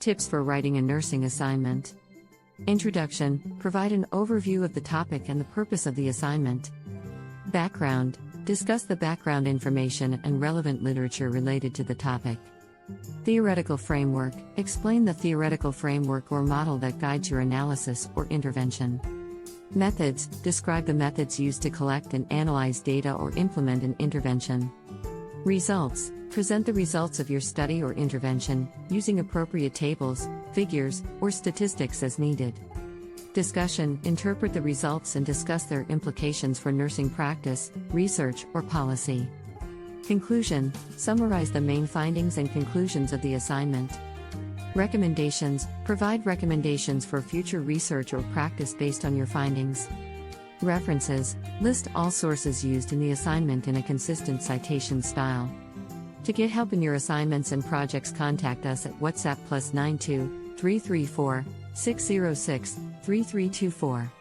Tips for writing a nursing assignment. Introduction. Provide an overview of the topic and the purpose of the assignment. Background. Discuss the background information and relevant literature related to the topic. Theoretical framework. Explain the theoretical framework or model that guides your analysis or intervention. Methods. Describe the methods used to collect and analyze data or implement an intervention. Results. Present the results of your study or intervention, using appropriate tables, figures, or statistics as needed. Discussion. Interpret the results and discuss their implications for nursing practice, research, or policy. Conclusion. Summarize the main findings and conclusions of the assignment. Recommendations. Provide recommendations for future research or practice based on your findings. References. List all sources used in the assignment in a consistent citation style. To get help in your assignments and projects, contact us at WhatsApp +92 334 606 3324.